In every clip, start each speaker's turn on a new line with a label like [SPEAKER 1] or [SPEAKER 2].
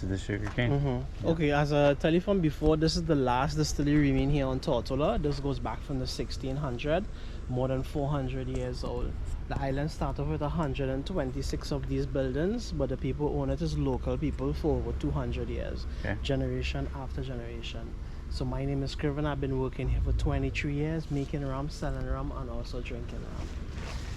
[SPEAKER 1] of the sugar cane.
[SPEAKER 2] Yeah. Okay, as I tell you from before, this is the last distillery remain here on Tortola. This goes back from the 1600, more than 400 years old. The island started with 126 of these buildings, but the people who own it is local people for over 200 years, generation after generation. So my name is Kevin. I've been working here for 23 years, making rum, selling rum, and also drinking rum.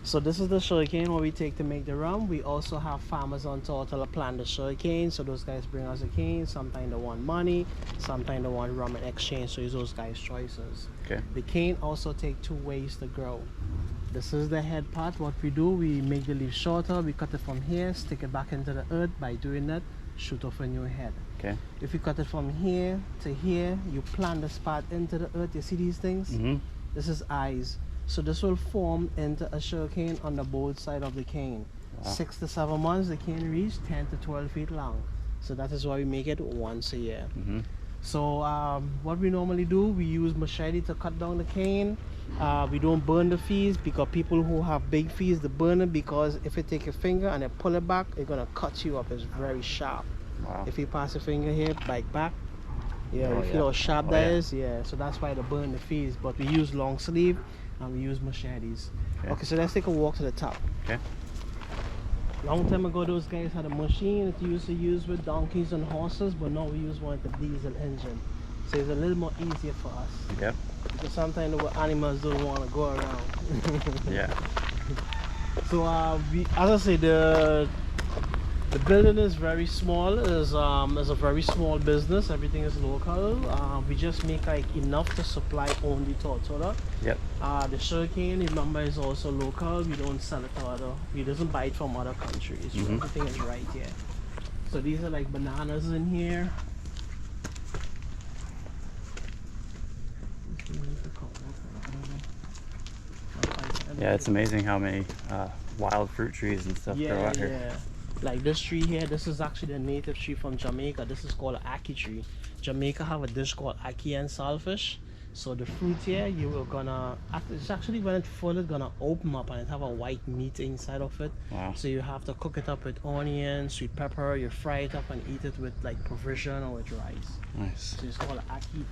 [SPEAKER 2] So this is the sugarcane what we take to make the rum. We also have farmers on Tortola plant the sugarcane, so those guys bring us a cane. Sometimes they want money, sometimes they want rum in exchange, so it's those guys' choices. The cane also take 2 ways to grow. This is the head part. What we do, we make the leaf shorter, we cut it from here, stick it back into the earth. By doing that, shoot off a new head. If you cut it from here to here, you plant this part into the earth. You see these things? This is eyes. So this will form into a sugarcane on the both side of the cane. 6 to 7 months, the cane reach 10 to 12 feet long. So that is why we make it once a year. So what we normally do, we use machete to cut down the cane. We don't burn the fees, because people who have big fees, they burn it, because if you take your finger and you pull it back, it's gonna cut you up. It's very sharp. If you pass your finger here, back, you feel how sharp that is. So that's why they burn the fees. But we use long sleeve and we use machetes. Okay, so let's take a walk to the top. Long time ago, those guys had a machine that used to use with donkeys and horses, but now we use one with a diesel engine. So it's a little more easier for us. Because sometimes the animals don't want to go around. So as I say, the building is very small. It's a very small business. Everything is local. We just make like enough to supply only Tortola. The sugarcane, remember, is also local. We don't sell it to other. We doesn't buy it from other countries. Everything is right here. So these are like bananas in here.
[SPEAKER 1] It's amazing how many wild fruit trees and stuff grow out here.
[SPEAKER 2] Like this tree here, this is actually a native tree from Jamaica. This is called an ackee tree. Jamaica have a dish called ackee and saltfish. So the fruit here, you are gonna, it's actually when it's full, it's gonna open up and it have a white meat inside of it. So you have to cook it up with onion, sweet pepper, you fry it up and eat it with like provision or with rice. So it's called an ackee.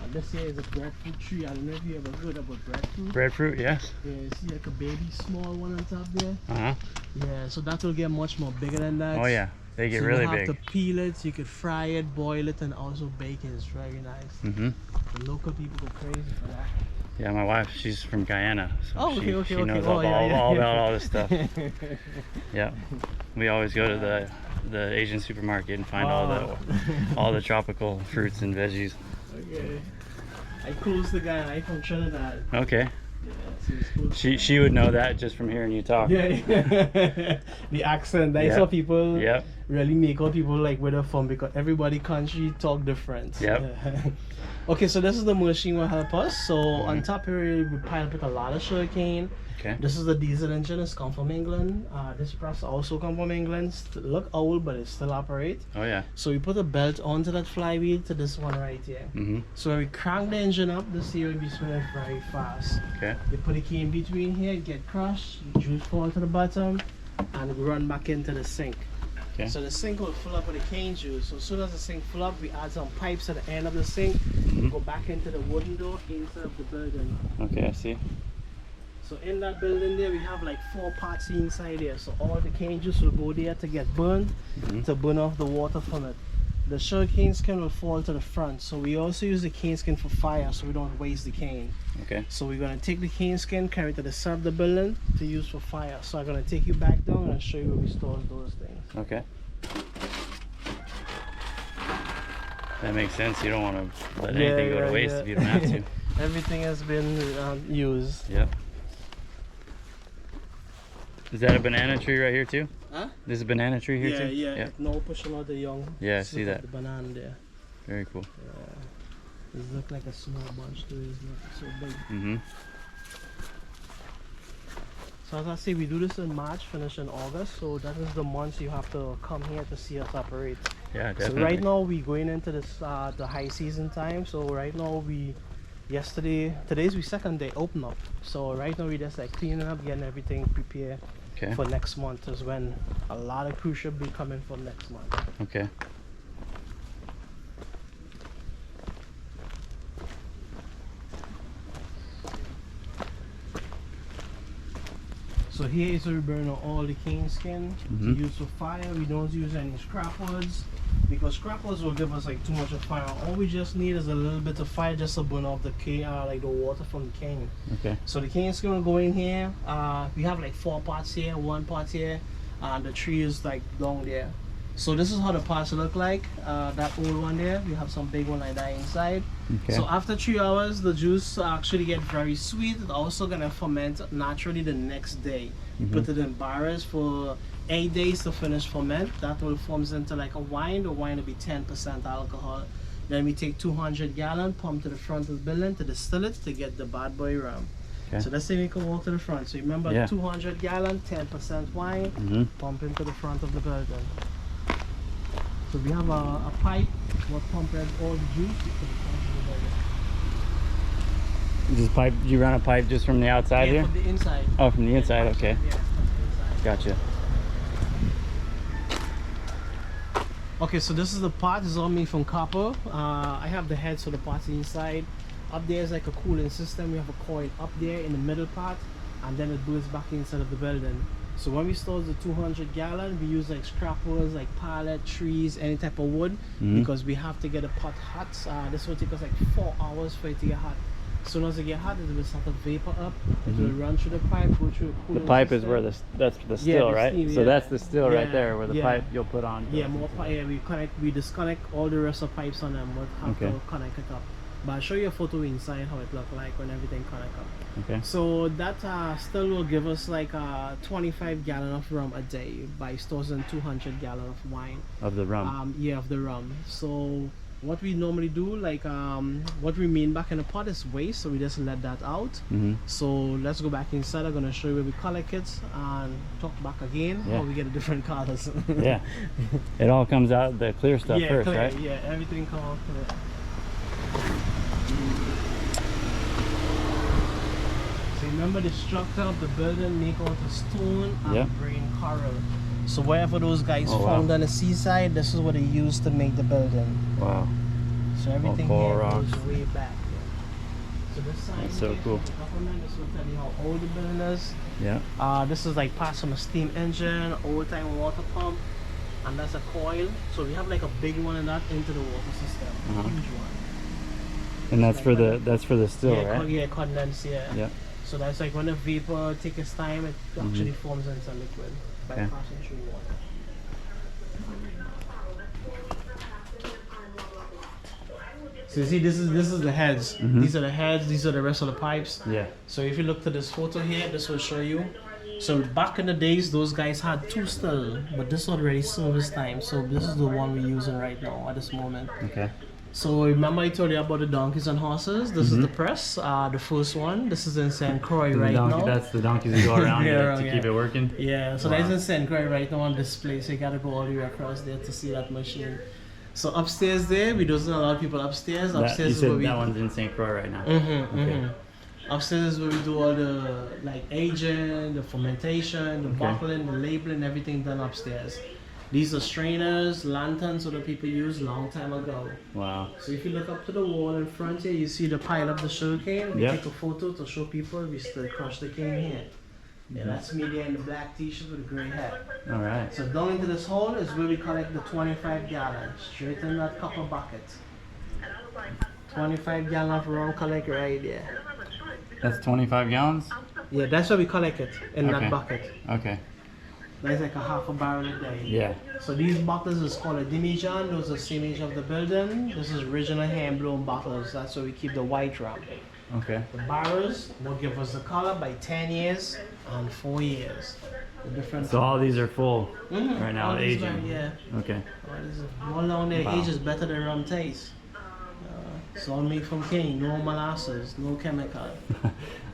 [SPEAKER 2] And this here is a breadfruit tree. I don't know if you ever heard about breadfruit.
[SPEAKER 1] Breadfruit, yes.
[SPEAKER 2] You see like a baby small one on top there? So that will get much more bigger than that.
[SPEAKER 1] They get really big.
[SPEAKER 2] You have to peel it, you could fry it, boil it, and also bake it. It's very nice. The local people go crazy for that.
[SPEAKER 1] My wife, she's from Guyana, so she knows all about all this stuff. We always go to the Asian supermarket and find all the tropical fruits and veggies.
[SPEAKER 2] I close the guy from Trinidad.
[SPEAKER 1] She would know that just from hearing you talk.
[SPEAKER 2] The accent. That's how people really make out people like where they're from, because everybody country talk different. Okay, so this is the machine will help us. So on top here we pile up a lot of sugarcane. This is the diesel engine. It's come from England. This press also come from England. Look old, but it still operate. So we put a belt onto that flywheel to this one right here. So when we crank the engine up, this here will be spinning very fast. You put the key in between here, get crushed, juice fall to the bottom, and run back into the sink. So the sink will fill up with the cane juice. So as soon as the sink fill up, we add some pipes at the end of the sink, go back into the wooden door inside of the building.
[SPEAKER 1] I see.
[SPEAKER 2] So in that building there, we have like 4 parts inside there. So all the cane juice will go there to get burned, to burn off the water from it. The sugar cane skin will fall to the front. So we also use the cane skin for fire, so we don't waste the cane. So we're gonna take the cane skin, carry it to the side of the building to use for fire. So I'm gonna take you back down and show you where we store those things.
[SPEAKER 1] That makes sense. You don't want to let anything go to waste if you don't have to.
[SPEAKER 2] Everything has been used.
[SPEAKER 1] Is that a banana tree right here too? There's a banana tree here too?
[SPEAKER 2] Yeah. No pushing out the young.
[SPEAKER 1] I see that.
[SPEAKER 2] The banana there.
[SPEAKER 1] Very cool.
[SPEAKER 2] It looks like a small bunch too. It's not so big. So as I say, we do this in March, finish in August. So that is the months you have to come here to see us operate.
[SPEAKER 1] Definitely.
[SPEAKER 2] So right now we're going into this the high season time. So right now today's we second day open up. So right now we just like cleaning up, getting everything prepared
[SPEAKER 1] Okay.
[SPEAKER 2] for next month is when a lot of cruise ship be coming from next month.
[SPEAKER 1] Okay.
[SPEAKER 2] So here is where we burn all the cane skin to
[SPEAKER 1] Mhm.
[SPEAKER 2] use for fire. We don't use any scrap woods because scrap woods will give us like too much of fire. All we just need is a little bit of fire just to burn off the cane, like the water from the cane.
[SPEAKER 1] Okay.
[SPEAKER 2] So the cane skin will go in here. We have like 4 pots here, 1 pot here, and the tree is like down there. So this is how the pots look like. That old one there, we have some big one like that inside.
[SPEAKER 1] Okay.
[SPEAKER 2] So after 3 hours, the juice actually get very sweet. It's also gonna ferment naturally the next day. You put it in barrels for 8 days to finish ferment. That will forms into like a wine. The wine will be 10% alcohol. Then we take 200 gallon, pump to the front of the building to distill it to get the bad boy rum.
[SPEAKER 1] Okay.
[SPEAKER 2] So let's say we can walk to the front. So remember,
[SPEAKER 1] Yeah.
[SPEAKER 2] 200 gallon, 10% wine, pump into the front of the building. So we have a pipe what pumps all the juice to the front of the building.
[SPEAKER 1] This pipe, you run a pipe just from the outside
[SPEAKER 2] Yeah,
[SPEAKER 1] here?
[SPEAKER 2] from the inside.
[SPEAKER 1] Oh, from the inside, okay.
[SPEAKER 2] Yeah, from the inside.
[SPEAKER 1] Gotcha.
[SPEAKER 2] Okay, so this is the pot. It's all made from copper. I have the head, so the pot's inside. Up there is like a cooling system. We have a coil up there in the middle part, and then it goes back inside of the building. So when we store the 200 gallon, we use like scrap woods, like pallet, trees, any type of wood, because we have to get a pot hot. This will take us like 4 hours for it to get hot. As soon as it get hot, it will start to vapor up. It will run through the pipe, go through a
[SPEAKER 1] The
[SPEAKER 2] cooling
[SPEAKER 1] pipe
[SPEAKER 2] system.
[SPEAKER 1] is where that's the still,
[SPEAKER 2] the
[SPEAKER 1] right?
[SPEAKER 2] steam,
[SPEAKER 1] So
[SPEAKER 2] yeah.
[SPEAKER 1] that's the still right
[SPEAKER 2] Yeah,
[SPEAKER 1] there, where the
[SPEAKER 2] yeah.
[SPEAKER 1] pipe you'll put on.
[SPEAKER 2] Yeah, more pipe. Yeah, we disconnect all the rest of pipes on them. We'll have
[SPEAKER 1] Okay.
[SPEAKER 2] to connect it up. But I'll show you a photo inside how it look like when everything connect up.
[SPEAKER 1] Okay.
[SPEAKER 2] So that still will give us like 25 gallon of rum a day by storing 200 gallon of wine.
[SPEAKER 1] Of the rum.
[SPEAKER 2] Yeah, of the rum. So what we normally do, like what remain back in the pot is waste, so we just let that out. So let's go back inside. I'm gonna show you where we collect it and talk back again
[SPEAKER 1] Yeah.
[SPEAKER 2] how we get the different colors.
[SPEAKER 1] Yeah. It all comes out the clear stuff
[SPEAKER 2] Yeah,
[SPEAKER 1] first,
[SPEAKER 2] clear.
[SPEAKER 1] right?
[SPEAKER 2] Yeah, everything come out clear. So remember the structure of the building make out of stone and
[SPEAKER 1] Yeah.
[SPEAKER 2] green coral. So wherever those guys
[SPEAKER 1] Oh,
[SPEAKER 2] found
[SPEAKER 1] wow.
[SPEAKER 2] on the seaside, this is what they used to make the building.
[SPEAKER 1] Wow.
[SPEAKER 2] So everything
[SPEAKER 1] coral
[SPEAKER 2] here
[SPEAKER 1] rocks.
[SPEAKER 2] goes way back. Yeah. So this sign
[SPEAKER 1] That's so
[SPEAKER 2] here
[SPEAKER 1] cool.
[SPEAKER 2] from the government, this will tell you how old the building is.
[SPEAKER 1] Yeah.
[SPEAKER 2] This is like parts from a steam engine, old time water pump, and that's a coil. So we have like a big one in that into the water system,
[SPEAKER 1] Uh-huh.
[SPEAKER 2] huge one.
[SPEAKER 1] And that's for the still,
[SPEAKER 2] yeah,
[SPEAKER 1] right?
[SPEAKER 2] yeah, condense, yeah.
[SPEAKER 1] Yeah.
[SPEAKER 2] So that's like when the vapor takes its time, it actually forms into liquid by
[SPEAKER 1] Okay.
[SPEAKER 2] passing through water. So you see, this is the heads. These are the heads. These are the rest of the pipes.
[SPEAKER 1] Yeah.
[SPEAKER 2] So if you look to this photo here, this will show you. So back in the days, those guys had 2 still, but this already service time. So this is the one we're using right now at this moment.
[SPEAKER 1] Okay.
[SPEAKER 2] So remember I told you about the donkeys and horses? This is the press, the first one. This is in St. Croix right now.
[SPEAKER 1] That's the donkeys that go around
[SPEAKER 2] Yeah,
[SPEAKER 1] to
[SPEAKER 2] yeah.
[SPEAKER 1] keep it working.
[SPEAKER 2] Yeah, so
[SPEAKER 1] Wow.
[SPEAKER 2] that's in St. Croix right now on display. So you gotta go all the way across there to see that machine. So upstairs there, we doesn't allow people upstairs.
[SPEAKER 1] That,
[SPEAKER 2] Upstairs
[SPEAKER 1] you
[SPEAKER 2] is where
[SPEAKER 1] said
[SPEAKER 2] we
[SPEAKER 1] that one's in St. Croix right now.
[SPEAKER 2] Okay. Upstairs is where we do all the like aging, the fermentation, the bottling, the labeling, everything done upstairs. These are strainers, lanterns that people used long time ago.
[SPEAKER 1] Wow.
[SPEAKER 2] So if you look up to the wall in front here, you see the pile of the sugar cane. We
[SPEAKER 1] Yep.
[SPEAKER 2] take a photo to show people we still crush the cane here. Yeah, that's me there in the black t-shirt with a grey hat.
[SPEAKER 1] All right.
[SPEAKER 2] So down into this hole is where we collect the 25 gallon, straight in that copper bucket. 25 gallon of rum collect right there.
[SPEAKER 1] That's 25 gallons?
[SPEAKER 2] Yeah, that's where we collect it, in
[SPEAKER 1] Okay.
[SPEAKER 2] that bucket.
[SPEAKER 1] Okay.
[SPEAKER 2] That's like a half a barrel a day.
[SPEAKER 1] Yeah.
[SPEAKER 2] So these bottles is called a demijohn. Those are the same age of the building. This is original hand blown bottles. That's where we keep the white rum.
[SPEAKER 1] Okay.
[SPEAKER 2] The barrels will give us the color by 10 years and 4 years. The different.
[SPEAKER 1] So all these are full right now,
[SPEAKER 2] all these
[SPEAKER 1] aging.
[SPEAKER 2] are- Yeah.
[SPEAKER 1] Okay.
[SPEAKER 2] All these are more long their
[SPEAKER 1] Wow.
[SPEAKER 2] age is better than rum taste. It's all made from cane, no molasses, no chemical.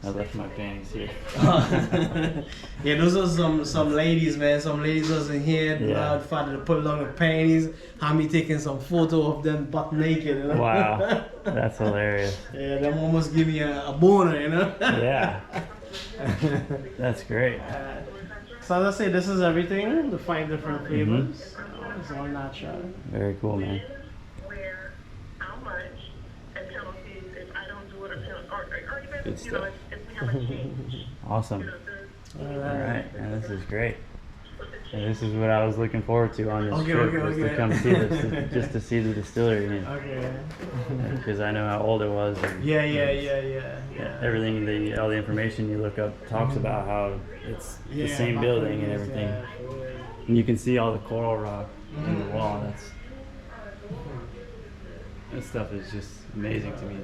[SPEAKER 1] I left my panties here.
[SPEAKER 2] Yeah, those are some ladies, man. Some ladies was in here,
[SPEAKER 1] Yeah.
[SPEAKER 2] loud father to put along the panties, had me taking some photo of them butt naked, you know?
[SPEAKER 1] Wow. That's hilarious.
[SPEAKER 2] Yeah, them almost give me a boner, you know?
[SPEAKER 1] Yeah. That's great.
[SPEAKER 2] So as I say, this is everything. The 5 different flavors. It's all natural.
[SPEAKER 1] Very cool, man.
[SPEAKER 3] Where, how much, and penalties if I don't do it, or even,
[SPEAKER 1] Good
[SPEAKER 3] you know,
[SPEAKER 1] stuff.
[SPEAKER 3] if we have a change.
[SPEAKER 1] Awesome.
[SPEAKER 2] All
[SPEAKER 1] All
[SPEAKER 2] right.
[SPEAKER 1] right, and this is great. And this is what I was looking forward to on this trip, was to
[SPEAKER 2] okay.
[SPEAKER 1] come see this, just to see the distillery,
[SPEAKER 2] Okay.
[SPEAKER 1] because I know how old it was. And
[SPEAKER 2] Yeah.
[SPEAKER 1] everything, all the information you look up talks about how it's the same building and everything. And you can see all the coral rock in the wall. That stuff is just amazing to me.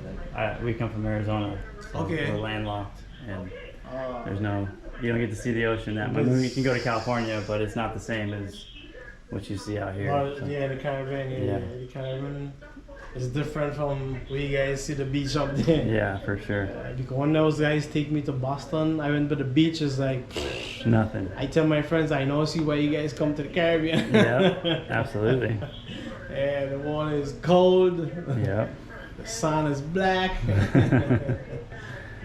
[SPEAKER 1] We come from Arizona, so
[SPEAKER 2] Okay.
[SPEAKER 1] we're landlocked, and you don't get to see the ocean that much. I mean, you can go to California, but it's not the same as what you see out here. So.
[SPEAKER 2] Yeah, the Caribbean.
[SPEAKER 1] Yeah.
[SPEAKER 2] The Caribbean is different from where you guys see the beach up there.
[SPEAKER 1] Yeah, for sure.
[SPEAKER 2] Because when those guys take me to Boston, I went to the beach. It's like
[SPEAKER 1] Nothing.
[SPEAKER 2] I tell my friends, I know see why you guys come to the Caribbean.
[SPEAKER 1] Yeah, absolutely.
[SPEAKER 2] Yeah, the water is cold.
[SPEAKER 1] Yep.
[SPEAKER 2] The sun is black.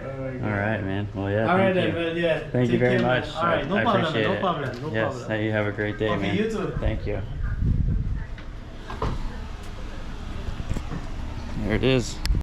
[SPEAKER 1] All right, man. Well, yeah.
[SPEAKER 2] All right
[SPEAKER 1] thank
[SPEAKER 2] then,
[SPEAKER 1] you.
[SPEAKER 2] well, yeah.
[SPEAKER 1] Thank you
[SPEAKER 2] take
[SPEAKER 1] very
[SPEAKER 2] care, man.
[SPEAKER 1] much.
[SPEAKER 2] All right, no
[SPEAKER 1] I
[SPEAKER 2] problem,
[SPEAKER 1] appreciate
[SPEAKER 2] no
[SPEAKER 1] it.
[SPEAKER 2] problem, no
[SPEAKER 1] yes.
[SPEAKER 2] problem.
[SPEAKER 1] You have a great day,
[SPEAKER 2] Okay,
[SPEAKER 1] man.
[SPEAKER 2] you too.
[SPEAKER 1] Thank you. There it is.